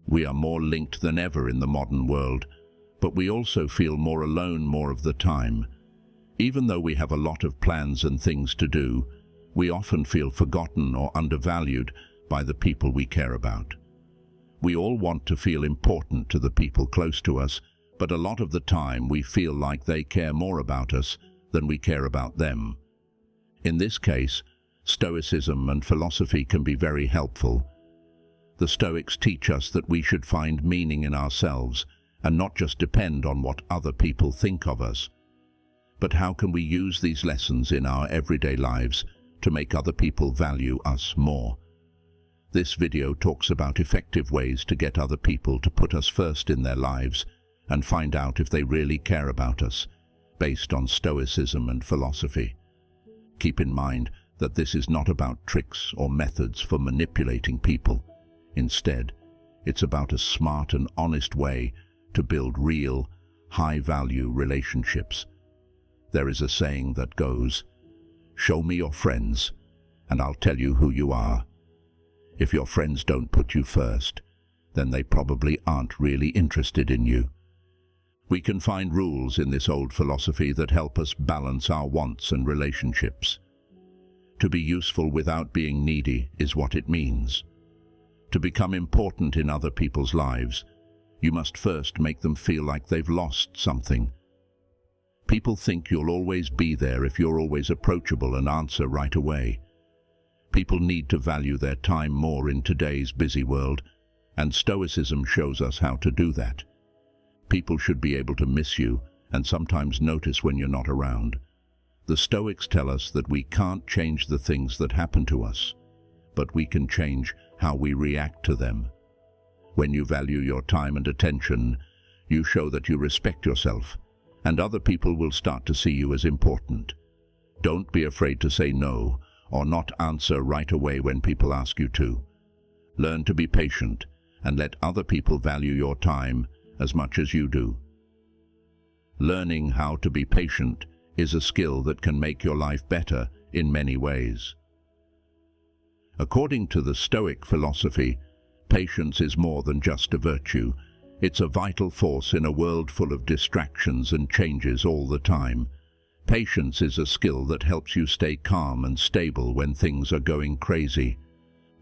We are more linked than ever in the modern world, but we also feel more alone more of the time. Even though we have a lot of plans and things to do, we often feel forgotten or undervalued by the people we care about. We all want to feel important to the people close to us, but a lot of the time we feel like they care more about us than we care about them. In this case, Stoicism and philosophy can be very helpful. The Stoics teach us that we should find meaning in ourselves and not just depend on what other people think of us. But how can we use these lessons in our everyday lives to make other people value us more? This video talks about effective ways to get other people to put us first in their lives and find out if they really care about us, based on Stoicism and philosophy. Keep in mind that this is not about tricks or methods for manipulating people. Instead, it's about a smart and honest way to build real, high-value relationships. There is a saying that goes, "Show me your friends, and I'll tell you who you are." If your friends don't put you first, then they probably aren't really interested in you. We can find rules in this old philosophy that help us balance our wants and relationships. To be useful without being needy is what it means. To become important in other people's lives, you must first make them feel like they've lost something. People think you'll always be there if you're always approachable and answer right away. People need to value their time more in today's busy world, and Stoicism shows us how to do that. People should be able to miss you and sometimes notice when you're not around. The Stoics tell us that we can't change the things that happen to us, but we can change how we react to them. When you value your time and attention, you show that you respect yourself, and other people will start to see you as important. Don't be afraid to say no or not answer right away when people ask you to. Learn to be patient and let other people value your time as much as you do. Learning how to be patient is a skill that can make your life better in many ways. According to the Stoic philosophy, patience is more than just a virtue. It's a vital force in a world full of distractions and changes all the time. Patience is a skill that helps you stay calm and stable when things are going crazy.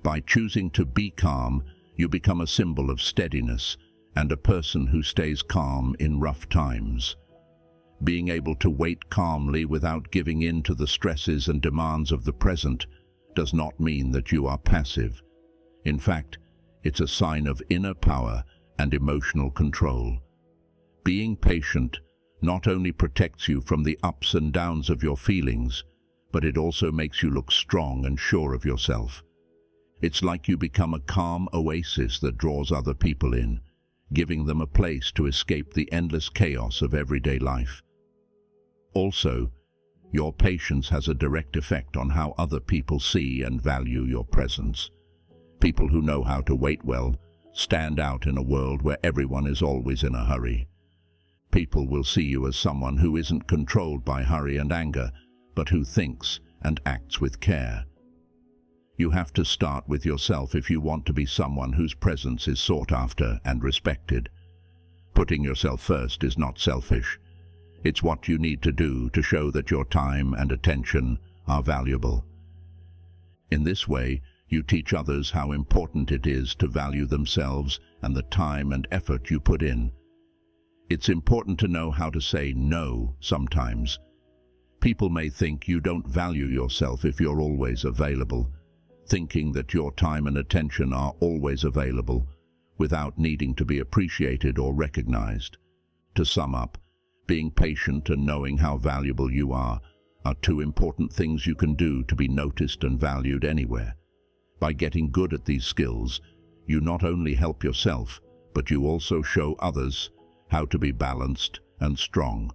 By choosing to be calm, you become a symbol of steadiness and a person who stays calm in rough times. Being able to wait calmly without giving in to the stresses and demands of the present does not mean that you are passive. In fact, it's a sign of inner power and emotional control. Being patient not only protects you from the ups and downs of your feelings, but it also makes you look strong and sure of yourself. It's like you become a calm oasis that draws other people in, giving them a place to escape the endless chaos of everyday life. Also, your patience has a direct effect on how other people see and value your presence. People who know how to wait well stand out in a world where everyone is always in a hurry. People will see you as someone who isn't controlled by hurry and anger, but who thinks and acts with care. You have to start with yourself if you want to be someone whose presence is sought after and respected. Putting yourself first is not selfish. It's what you need to do to show that your time and attention are valuable. In this way, you teach others how important it is to value themselves and the time and effort you put in. It's important to know how to say no sometimes. People may think you don't value yourself if you're always available, thinking that your time and attention are always available without needing to be appreciated or recognized. To sum up, being patient and knowing how valuable you are two important things you can do to be noticed and valued anywhere. By getting good at these skills, you not only help yourself, but you also show others how to be balanced and strong.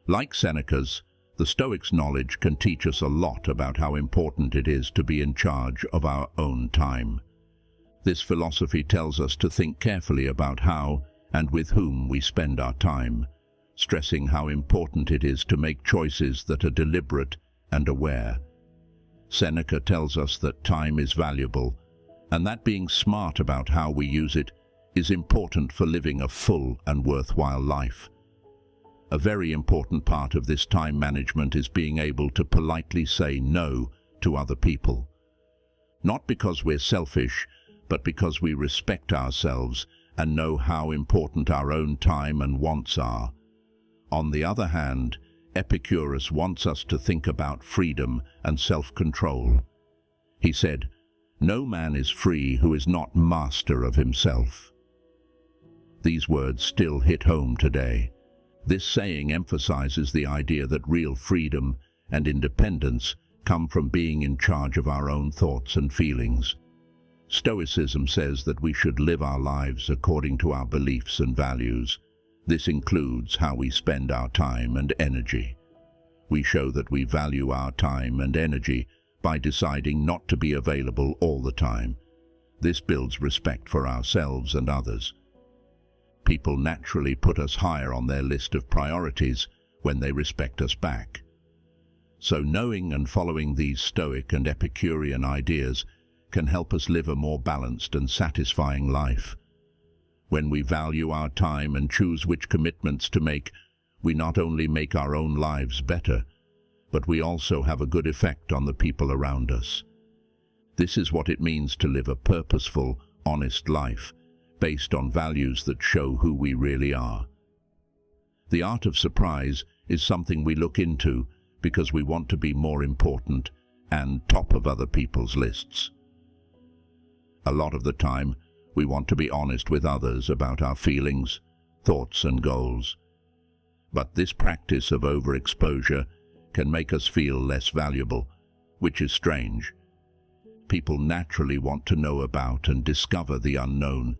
Like Seneca's, the Stoics' knowledge can teach us a lot about how important it is to be in charge of our own time. This philosophy tells us to think carefully about how and with whom we spend our time, stressing how important it is to make choices that are deliberate and aware. Seneca tells us that time is valuable, and that being smart about how we use it is important for living a full and worthwhile life. A very important part of this time management is being able to politely say no to other people. Not because we're selfish, but because we respect ourselves and know how important our own time and wants are. On the other hand, Epictetus wants us to think about freedom and self-control. He said, "No man is free who is not master of himself." These words still hit home today. This saying emphasizes the idea that real freedom and independence come from being in charge of our own thoughts and feelings. Stoicism says that we should live our lives according to our beliefs and values. This includes how we spend our time and energy. We show that we value our time and energy by deciding not to be available all the time. This builds respect for ourselves and others. People naturally put us higher on their list of priorities when they respect us back. So knowing and following these Stoic and Epicurean ideas can help us live a more balanced and satisfying life. When we value our time and choose which commitments to make, we not only make our own lives better, but we also have a good effect on the people around us. This is what it means to live a purposeful, honest life, based on values that show who we really are. The art of surprise is something we look into because we want to be more important and top of other people's lists. A lot of the time, we want to be honest with others about our feelings, thoughts and goals. But this practice of overexposure can make us feel less valuable, which is strange. People naturally want to know about and discover the unknown,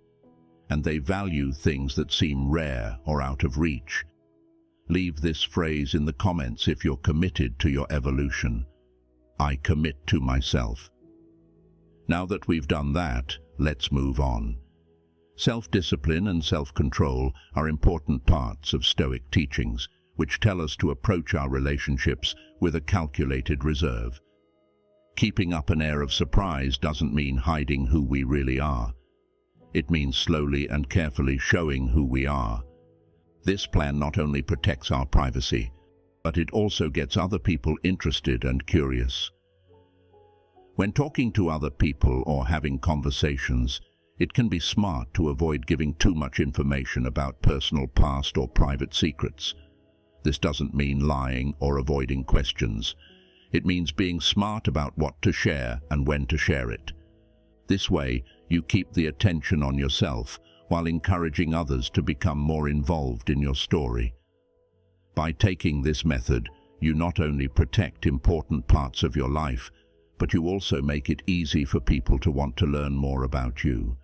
and they value things that seem rare or out of reach. Leave this phrase in the comments if you're committed to your evolution. I commit to myself. Now that we've done that, let's move on. Self-discipline and self-control are important parts of Stoic teachings, which tell us to approach our relationships with a calculated reserve. Keeping up an air of surprise doesn't mean hiding who we really are. It means slowly and carefully showing who we are. This plan not only protects our privacy, but it also gets other people interested and curious. When talking to other people or having conversations, it can be smart to avoid giving too much information about personal past or private secrets. This doesn't mean lying or avoiding questions. It means being smart about what to share and when to share it. This way, you keep the attention on yourself while encouraging others to become more involved in your story. By taking this method, you not only protect important parts of your life, but you also make it easy for people to want to learn more about you.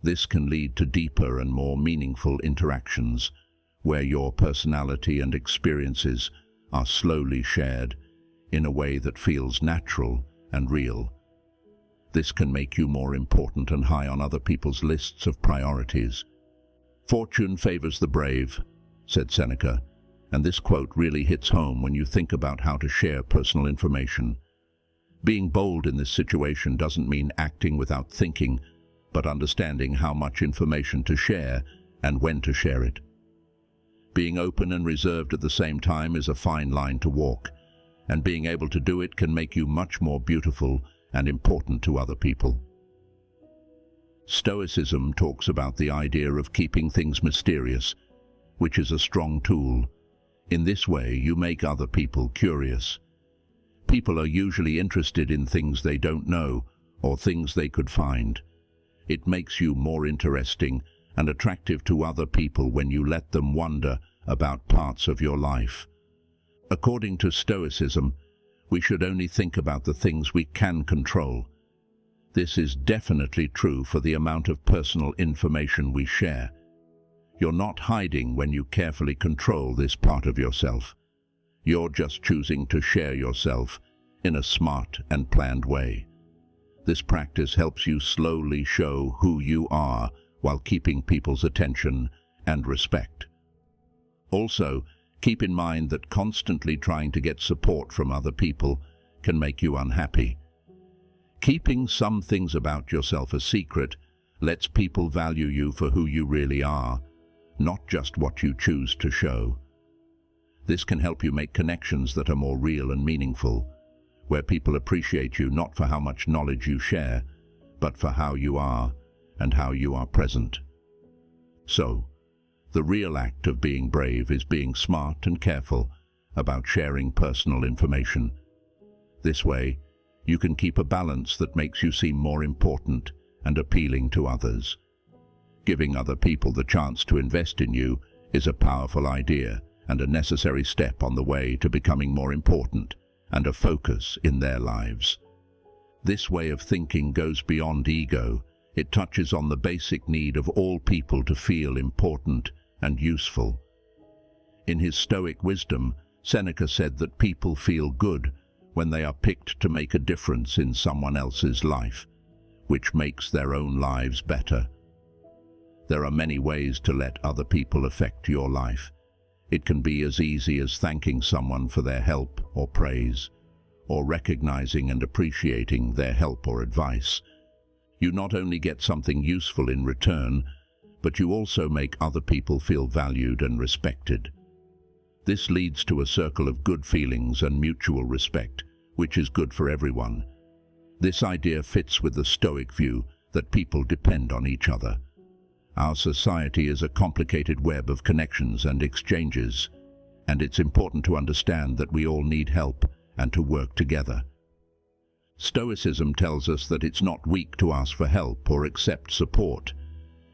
This can lead to deeper and more meaningful interactions, where your personality and experiences are slowly shared in a way that feels natural and real. This can make you more important and high on other people's lists of priorities. "Fortune favors the brave," said Seneca, and this quote really hits home when you think about how to share personal information. Being bold in this situation doesn't mean acting without thinking, but understanding how much information to share and when to share it. Being open and reserved at the same time is a fine line to walk, and being able to do it can make you much more beautiful and important to other people. Stoicism talks about the idea of keeping things mysterious, which is a strong tool. In this way, you make other people curious. People are usually interested in things they don't know or things they could find. It makes you more interesting and attractive to other people when you let them wonder about parts of your life. According to Stoicism, we should only think about the things we can control. This is definitely true for the amount of personal information we share. You're not hiding when you carefully control this part of yourself. You're just choosing to share yourself in a smart and planned way. This practice helps you slowly show who you are while keeping people's attention and respect. Also, keep in mind that constantly trying to get support from other people can make you unhappy. Keeping some things about yourself a secret lets people value you for who you really are, not just what you choose to show. This can help you make connections that are more real and meaningful, where people appreciate you not for how much knowledge you share, but for how you are and how you are present. So, the real act of being brave is being smart and careful about sharing personal information. This way, you can keep a balance that makes you seem more important and appealing to others. Giving other people the chance to invest in you is a powerful idea and a necessary step on the way to becoming more important and a focus in their lives. This way of thinking goes beyond ego. It touches on the basic need of all people to feel important and useful. In his Stoic wisdom, Seneca said that people feel good when they are picked to make a difference in someone else's life, which makes their own lives better. There are many ways to let other people affect your life. It can be as easy as thanking someone for their help or praise, or recognizing and appreciating their help or advice. You not only get something useful in return, but you also make other people feel valued and respected. This leads to a circle of good feelings and mutual respect, which is good for everyone. This idea fits with the Stoic view that people depend on each other. Our society is a complicated web of connections and exchanges, and it's important to understand that we all need help and to work together. Stoicism tells us that it's not weak to ask for help or accept support.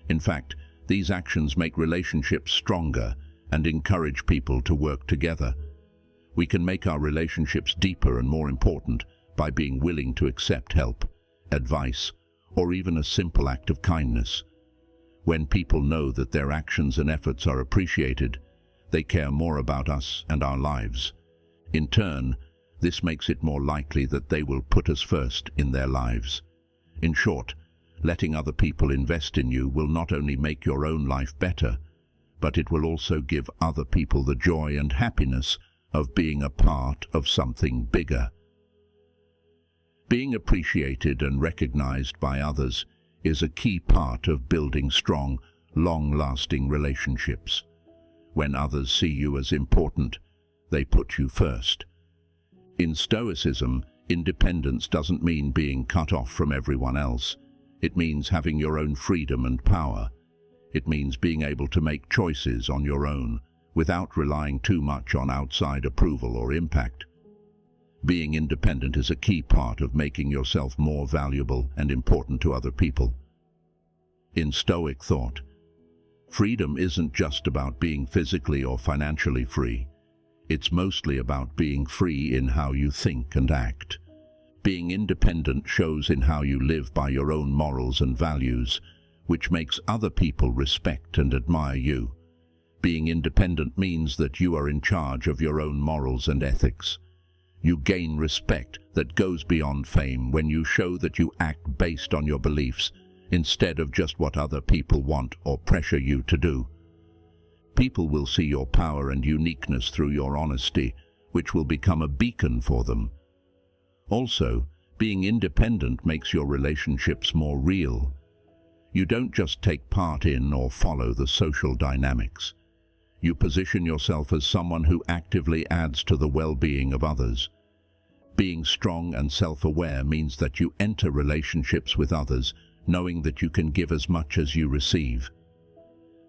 In fact, these actions make relationships stronger and encourage people to work together. We can make our relationships deeper and more important by being willing to accept help, advice, or even a simple act of kindness. When people know that their actions and efforts are appreciated, they care more about us and our lives. In turn, this makes it more likely that they will put us first in their lives. In short, letting other people invest in you will not only make your own life better, but it will also give other people the joy and happiness of being a part of something bigger. Being appreciated and recognized by others is a key part of building strong, long-lasting relationships. When others see you as important, they put you first. In Stoicism, independence doesn't mean being cut off from everyone else. It means having your own freedom and power. It means being able to make choices on your own without relying too much on outside approval or impact. Being independent is a key part of making yourself more valuable and important to other people. In Stoic thought, freedom isn't just about being physically or financially free. It's mostly about being free in how you think and act. Being independent shows in how you live by your own morals and values, which makes other people respect and admire you. Being independent means that you are in charge of your own morals and ethics. You gain respect that goes beyond fame when you show that you act based on your beliefs instead of just what other people want or pressure you to do. People will see your power and uniqueness through your honesty, which will become a beacon for them. Also, being independent makes your relationships more real. You don't just take part in or follow the social dynamics. You position yourself as someone who actively adds to the well-being of others. Being strong and self-aware means that you enter relationships with others knowing that you can give as much as you receive.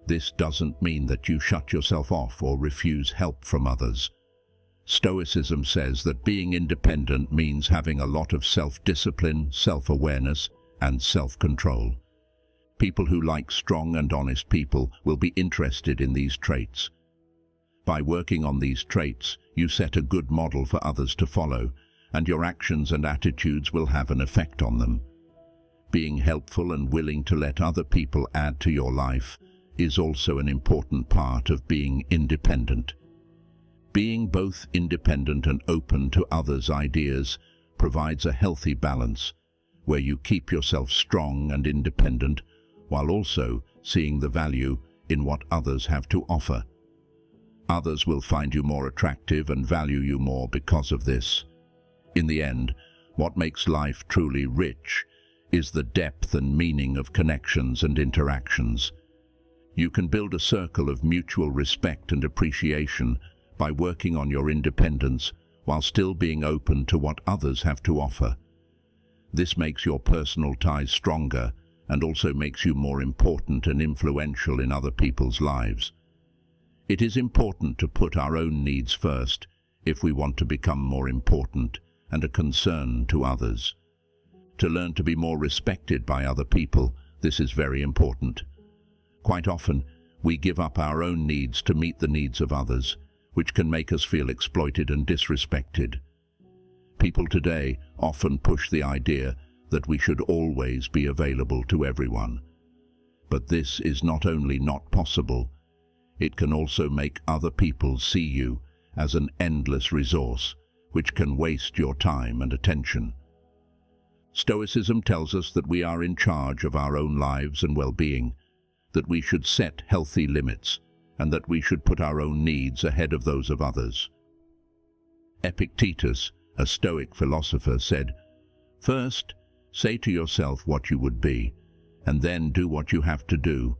This doesn't mean that you shut yourself off or refuse help from others. Stoicism says that being independent means having a lot of self-discipline, self-awareness, and self-control. People who like strong and honest people will be interested in these traits. By working on these traits, you set a good model for others to follow, and your actions and attitudes will have an effect on them. Being helpful and willing to let other people add to your life is also an important part of being independent. Being both independent and open to others' ideas provides a healthy balance, where you keep yourself strong and independent while also seeing the value in what others have to offer. Others will find you more attractive and value you more because of this. In the end, what makes life truly rich is the depth and meaning of connections and interactions. You can build a circle of mutual respect and appreciation by working on your independence while still being open to what others have to offer. This makes your personal ties stronger and also makes you more important and influential in other people's lives. It is important to put our own needs first if we want to become more important and a concern to others. To learn to be more respected by other people, this is very important. Quite often, we give up our own needs to meet the needs of others, which can make us feel exploited and disrespected. People today often push the idea that we should always be available to everyone. But this is not only not possible, it can also make other people see you as an endless resource, which can waste your time and attention. Stoicism tells us that we are in charge of our own lives and well-being, that we should set healthy limits, and that we should put our own needs ahead of those of others. Epictetus, a Stoic philosopher, said, "First, say to yourself what you would be, and then do what you have to do."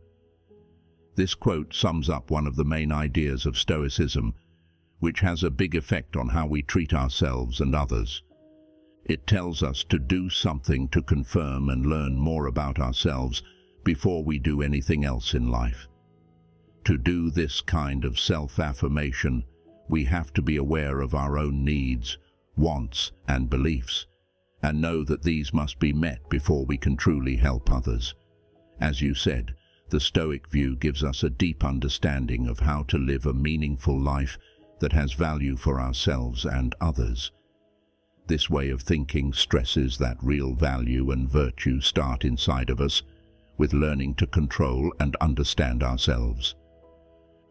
This quote sums up one of the main ideas of Stoicism, which has a big effect on how we treat ourselves and others. It tells us to do something to confirm and learn more about ourselves before we do anything else in life. To do this kind of self-affirmation, we have to be aware of our own needs, wants, and beliefs, and know that these must be met before we can truly help others. As you said, the Stoic view gives us a deep understanding of how to live a meaningful life that has value for ourselves and others. This way of thinking stresses that real value and virtue start inside of us, with learning to control and understand ourselves.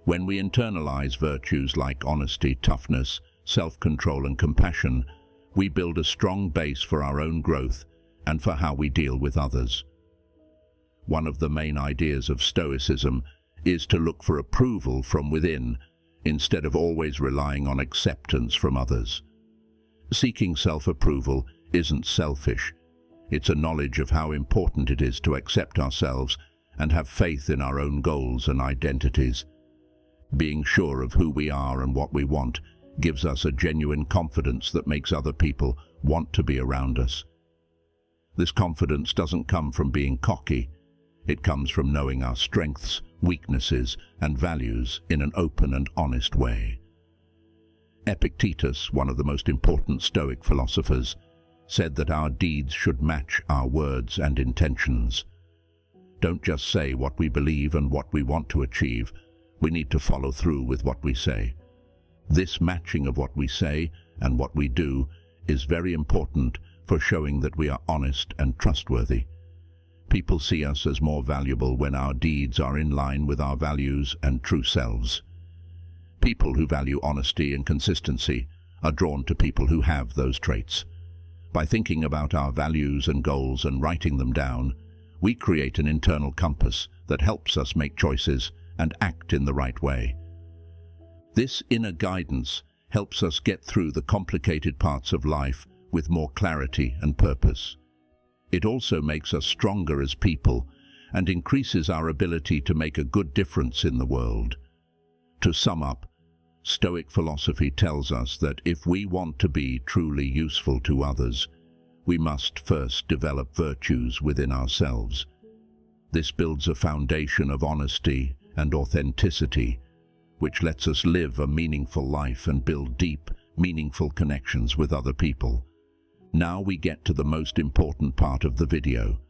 When we internalize virtues like honesty, toughness, self-control and compassion, we build a strong base for our own growth and for how we deal with others. One of the main ideas of Stoicism is to look for approval from within, instead of always relying on acceptance from others. Seeking self-approval isn't selfish. It's a knowledge of how important it is to accept ourselves and have faith in our own goals and identities. Being sure of who we are and what we want gives us a genuine confidence that makes other people want to be around us. This confidence doesn't come from being cocky. It comes from knowing our strengths, weaknesses, and values in an open and honest way. Epictetus, one of the most important Stoic philosophers, said that our deeds should match our words and intentions. Don't just say what we believe and what we want to achieve. We need to follow through with what we say. This matching of what we say and what we do is very important for showing that we are honest and trustworthy. People see us as more valuable when our deeds are in line with our values and true selves. People who value honesty and consistency are drawn to people who have those traits. By thinking about our values and goals and writing them down, we create an internal compass that helps us make choices and act in the right way. This inner guidance helps us get through the complicated parts of life with more clarity and purpose. It also makes us stronger as people and increases our ability to make a good difference in the world. To sum up, Stoic philosophy tells us that if we want to be truly useful to others, we must first develop virtues within ourselves. This builds a foundation of honesty and authenticity, which lets us live a meaningful life and build deep, meaningful connections with other people. Now we get to the most important part of the video.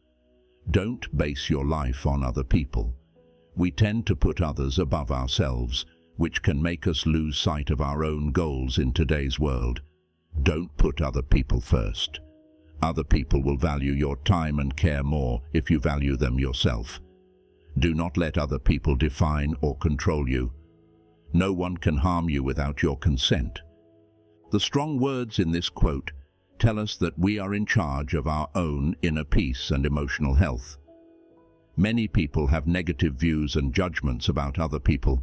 Don't base your life on other people. We tend to put others above ourselves, which can make us lose sight of our own goals in today's world. Don't put other people first. Other people will value your time and care more if you value them yourself. Do not let other people define or control you. No one can harm you without your consent. The strong words in this quote tell us that we are in charge of our own inner peace and emotional health. Many people have negative views and judgments about other people,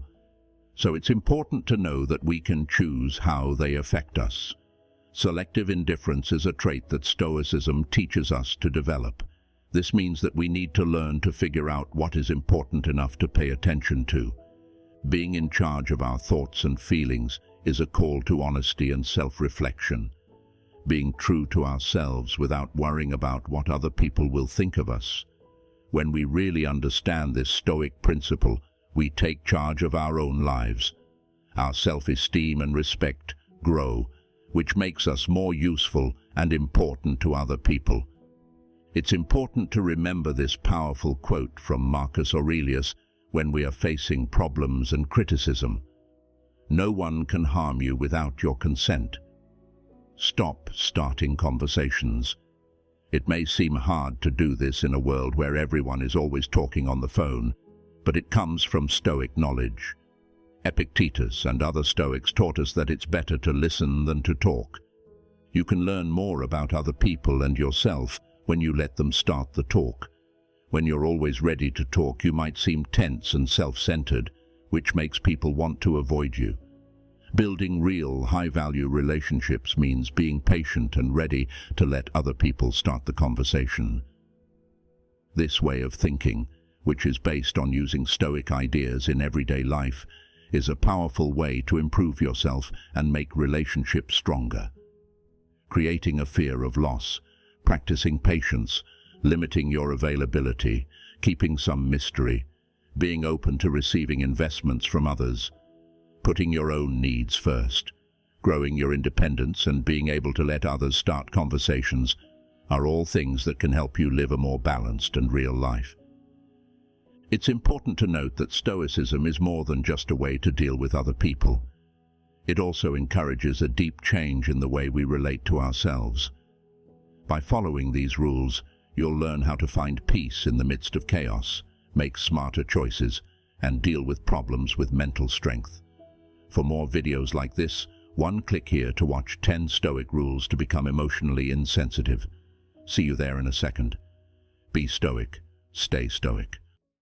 so it's important to know that we can choose how they affect us. Selective indifference is a trait that Stoicism teaches us to develop. This means that we need to learn to figure out what is important enough to pay attention to. Being in charge of our thoughts and feelings is a call to honesty and self-reflection. Being true to ourselves without worrying about what other people will think of us. When we really understand this Stoic principle, we take charge of our own lives. Our self-esteem and respect grow, which makes us more useful and important to other people. It's important to remember this powerful quote from Marcus Aurelius when we are facing problems and criticism. No one can harm you without your consent. Stop starting conversations. It may seem hard to do this in a world where everyone is always talking on the phone, but it comes from Stoic knowledge. Epictetus and other Stoics taught us that it's better to listen than to talk. You can learn more about other people and yourself when you let them start the talk. When you're always ready to talk, you might seem tense and self-centered, which makes people want to avoid you. Building real, high-value relationships means being patient and ready to let other people start the conversation. This way of thinking, which is based on using Stoic ideas in everyday life, is a powerful way to improve yourself and make relationships stronger. Creating a fear of loss, practicing patience, limiting your availability, keeping some mystery, being open to receiving investments from others, putting your own needs first, growing your independence and being able to let others start conversations are all things that can help you live a more balanced and real life. It's important to note that Stoicism is more than just a way to deal with other people. It also encourages a deep change in the way we relate to ourselves. By following these rules, you'll learn how to find peace in the midst of chaos, make smarter choices, and deal with problems with mental strength. For more videos like this, click here to watch 10 Stoic rules to become emotionally insensitive. See you there in a second. Be Stoic, stay Stoic.